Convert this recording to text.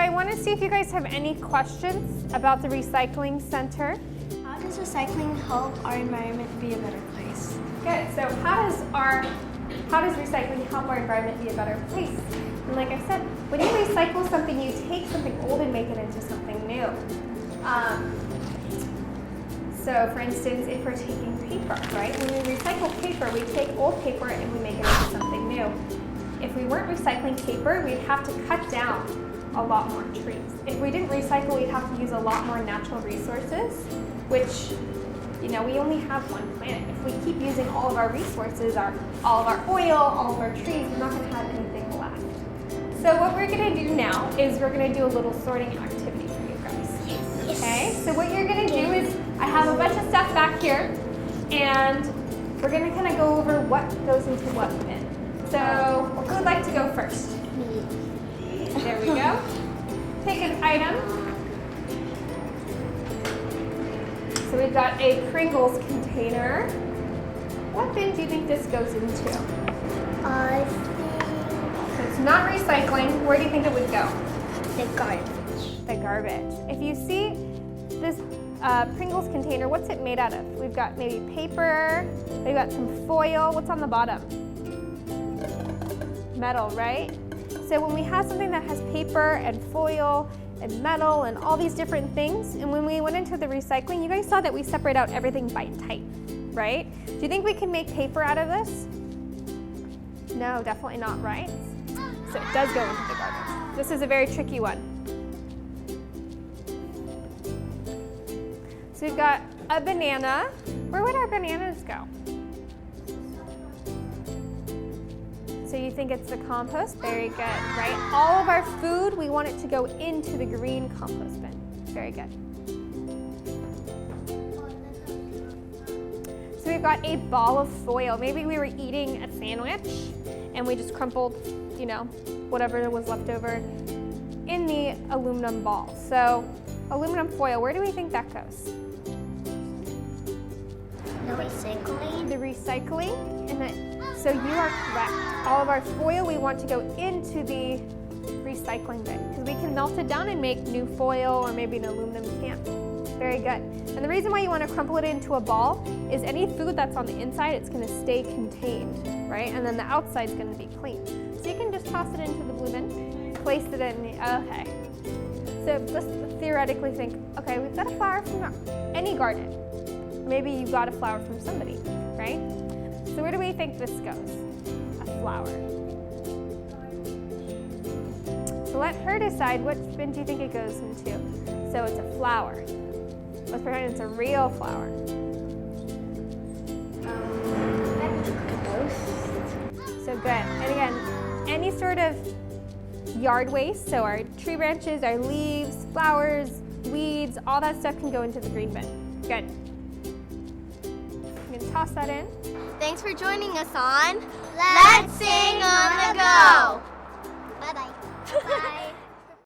I want to see if you guys have any questions about the recycling center. How does recycling help our environment be a better place? Good. So how does recycling help our environment be a better place? And like I said, when you recycle something, you take something old and make it into something new. So for instance, if we're taking paper, right? When we recycle paper, we take old paper and we make it into something new. If we weren't recycling paper, we'd have to cut down a lot more trees. If we didn't recycle, we'd have to use a lot more natural resources, which, you know, we only have one planet. If we keep using all of our resources, all of our oil, all of our trees, we're not going to have anything left. So what we're going to do now is we're going to do a little sorting activity for you guys. Okay? So what you're going to do is, I have a bunch of stuff back here, and we're going to kind of go over what goes into what bin. So who would like to go first? Me. There we go. Pick an item. So we've got a Pringles container. What bin do you think this goes into? I So it's not recycling. Where do you think it would go? think the garbage. The garbage. If you see this Pringles container, what's it made out of? We've got maybe paper, we've got some foil. What's on the bottom? Metal, right? So when we have something that has paper and foil and metal and all these different things, and when we went into the recycling, you guys saw that we separate out everything by type, right? Do you think we can make paper out of this? No, definitely not, right? So it does go into the garbage. This is a very tricky one. So we've got a banana. Where would our bananas go? So you think it's the compost? Very good, right? All of our food, we want it to go into the green compost bin. Very good. So we've got a ball of foil. Maybe we were eating a sandwich and we just crumpled, you know, whatever was left over in the aluminum ball. So aluminum foil, where do we think that goes? The recycling. The recycling, and so you are correct. All of our foil, we want to go into the recycling bin because we can melt it down and make new foil or maybe an aluminum can. Very good. And the reason why you want to crumple it into a ball is any food that's on the inside, it's going to stay contained, right? And then the outside's going to be clean. So you can just toss it into the blue bin, place it in the, okay. So let's theoretically think, okay, we've got a flower from any garden. Maybe you got a flower from somebody, right? So where do we think this goes? A flower. So let her decide which bin do you think it goes into. So it's a flower. Let's pretend it's a real flower. So good. And again, any sort of yard waste, so our tree branches, our leaves, flowers, weeds, all that stuff can go into the green bin. Good. You can toss that in. Thanks for joining us on Let's Sing on the Go. Bye-bye. Bye.